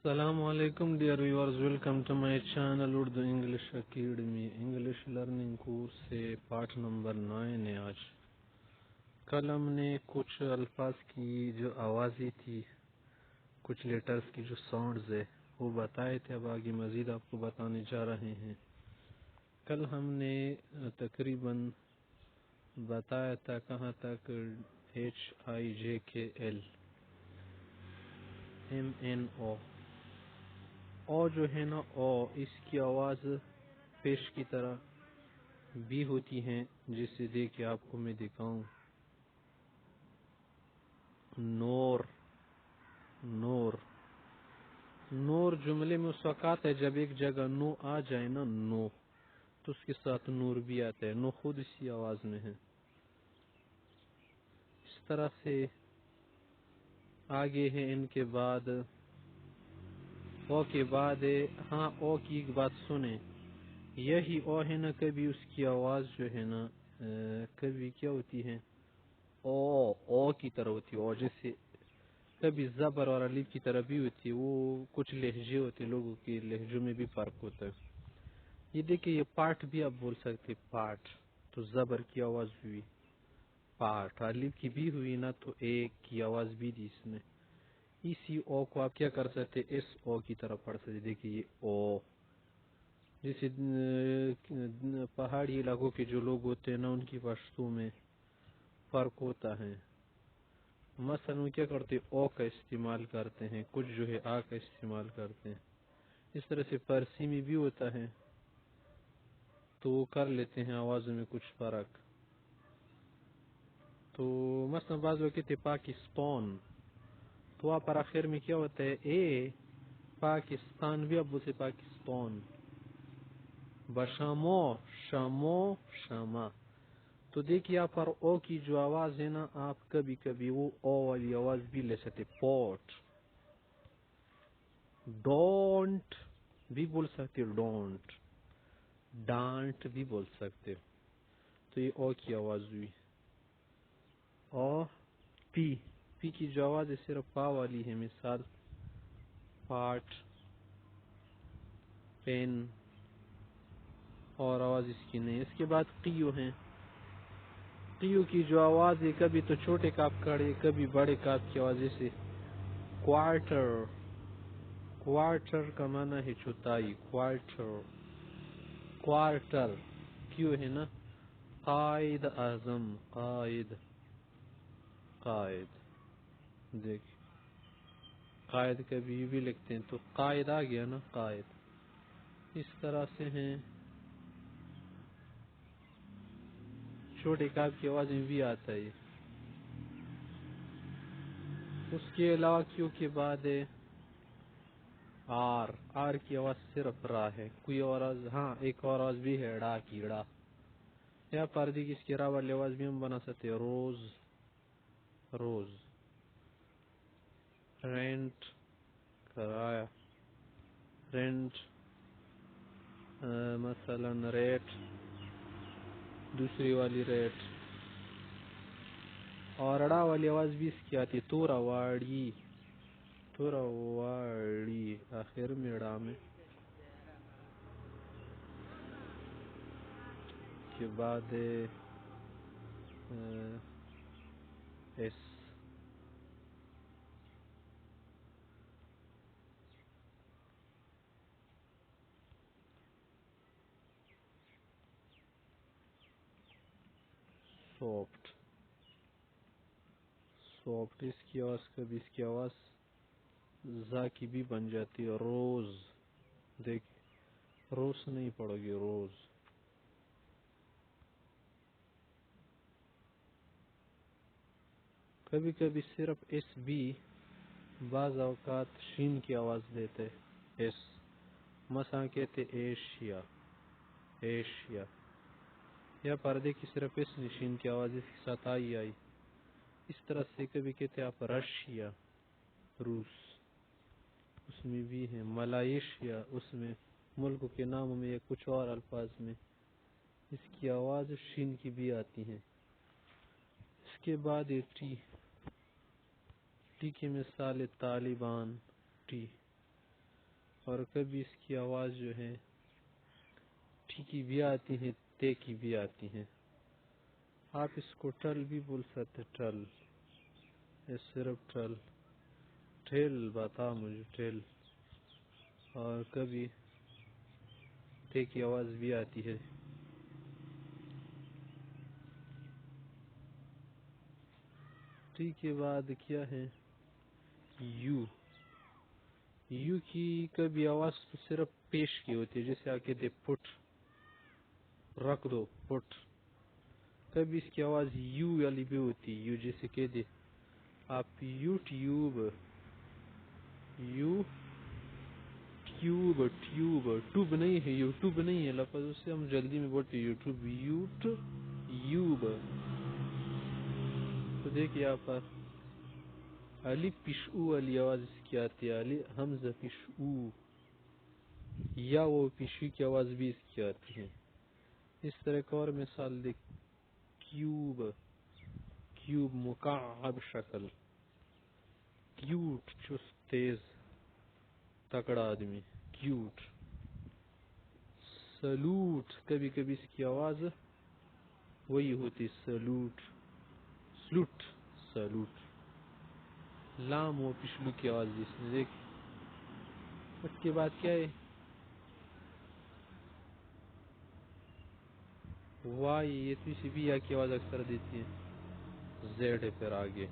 Assalamu alaikum dear viewers, welcome to my channel Urdu English Academy English learning course से पाठ number 9 है आज। कल हमने कुछ अल्फाज की जो आवाज़ी थी, कुछ लेटर्स की जो साउंड्स है वो बताए थे। अब आगे मज़ीद आपको बताने जा रहे हैं। कल हमने तकरीबन बताया था कहाँ तक HIJKL MNO और जो है ना इसकी आवाज़ पेश की तरह भी होती हैं, जिसे देखिए आपको मैं दिखाऊं। नूर नूर नूर जुमले में उस वक्त आता है जब एक जगह नो आ जाए ना, नो, तो उसके साथ नूर भी आता है। नो खुद इसी आवाज़ में है। इस तरह से आगे है इनके बाद ओ के बाद है। हाँ, ओ की एक बात सुने, यही ओ है ना, कभी उसकी आवाज़ जो है ना कभी क्या होती है, ओ की तरह होती है। और जैसे कभी ज़बर और अलीफ की तरह भी होती है। वो कुछ लहजे होते हैं, लोगों के लहजों में भी फ़र्क होता है। ये देखिए, ये पार्ट भी आप बोल सकते पार्ट, तो ज़बर की आवाज़ हुई पार्ट, अलीफ की भी हुई ना, तो एक की आवाज़ भी दी इसमें। इसी ओ को आप क्या कर सकते, इस ओ की तरह पढ़ सकते। देखिए ये ओ, जैसे पहाड़ी इलाकों के जो लोग होते हैं ना, उनकी पश्तों में फ़र्क होता है। मसलन वो क्या करते हैं, ओ का इस्तेमाल करते हैं, कुछ जो है आ का इस्तेमाल करते हैं। इस तरह से फारसी में भी होता है, तो वो कर लेते हैं आवाज़ों में कुछ फ़र्क। तो मसलन बाज़ लोग कहते पाकिस्तान, तो वहाँ पर आखिर में क्या होता है, ए पाकिस्तान भी आप बोलते पाकिस्तान। बशामो शामो शामा, तो देखिए यहाँ पर ओ की जो आवाज़ है ना, आप कभी कभी वो ओ वाली आवाज़ भी ले सकते। पोट, डोंट भी बोल सकते हो, डोंट, डांट भी बोल सकते हो। तो ये ओ की आवाज़ हुई। और पी, पी की जो आवाज़ है सिर्फ पा वाली है। मिसाल पाट, पेन, और आवाज़ इसकी नहीं। इसके बाद कीयू है। कीयू की जो आवाज़ है, कभी तो छोटे काफ कड़े, कभी बड़े काफ की आवाज़। जैसे क्वार्टर, क्वार्टर का माना है चौथाई, क्वार्टर, क्वार्टर। क्यों है ना, कायद आजम, कायद, कायद। देख, कायद कभी भी लिखते हैं तो कायद आ गया ना, कायद। इस तरह से हैं। छोटे काफ की आवाज में भी आता है। उसके अलावा क्यों के बाद है आर, आर की आवाज सिर्फ रा है। कोई और आवाज, हाँ एक और आवाज भी है, डा की, डा। या पर्दी की इसकी रा वाली आवाज भी हम बना सकते हैं, रोज, रोज। रेंट, किराया, रेंट। मसलन रेट, दूसरी वाली रेट। और अड़ा वाली आवाज भी इसकी आती है, तोरावाड़ी, तोरावाड़ी, आखिर में अड़ा में। के बाद एस, सॉफ्ट, सॉफ्ट। इसकी आवाज कभी इसकी आवाज जा की भी बन जाती है, रोज। देख, रोज नहीं पड़ोगे, रोज। कभी कभी सिर्फ एस भी बाज अवकात शीन की आवाज देते, एस। मसा कहते एशिया, एशिया। या पर्दे की सिर्फ इस निशीन की आवाज इसके साथ आई आई। इस तरह से कभी कहते आप रशिया, रूस, उसमें भी है। मलाइशिया, उसमें मुल्क के नामों में या कुछ और अल्फाज में इसकी आवाज शीन की भी आती है। इसके बाद ये टी, टी की मिसाल तालिबान, टी। اور کبھی اس کی آواز جو ہے ٹھی کی بھی آتی ہے، تے کی بھی آتی ہے. آپ اس کو ٹل بھی بول سکتے، ٹل، یہ صرف ٹل. ٹھل، بتا مجھے ٹھل. اور کبھی تے کی آواز بھی آتی ہے. ٹی کے بعد کیا ہے؟ یو. یو کی کبھی آواز تو صرف پیش کی ہوتی ہے، جیسے آپ کہتے پٹ، رکھ دو، پٹ. کبھی اس کی آواز یو والی بھی ہوتی ہے، یو جیسے کہتے آپ YouTube, you tube, tube, tube نہیں ہے، یوٹیوب نہیں ہے لفظ، اس سے ہم جلدی میں بولتے یوٹیوب، یوب. تو دیکھیے آپ پر علی پیش او والی آواز اس کی آتی ہے، علی حمزہ پیش او، یا وہ پیشی کی آواز بھی اس کی آتی ہے. اس طرح ایک اور مثال دیکھ، کیوب، کیوب مکعب شکل. کیوٹ، چست، تیز، تکڑا آدمی، کیوٹ. سلوٹ، کبھی کبھی اس کی آواز وہی ہوتی، سلوٹ، سلوٹ، سلوٹ. لام و پشلو کی آواز جس نے دیکھ. اس کے بعد کیا ہے؟ وائی، یہ تو اسی بھی یا کی آواز اکثر دیتی ہے. زیڈ ہے پھر آگے.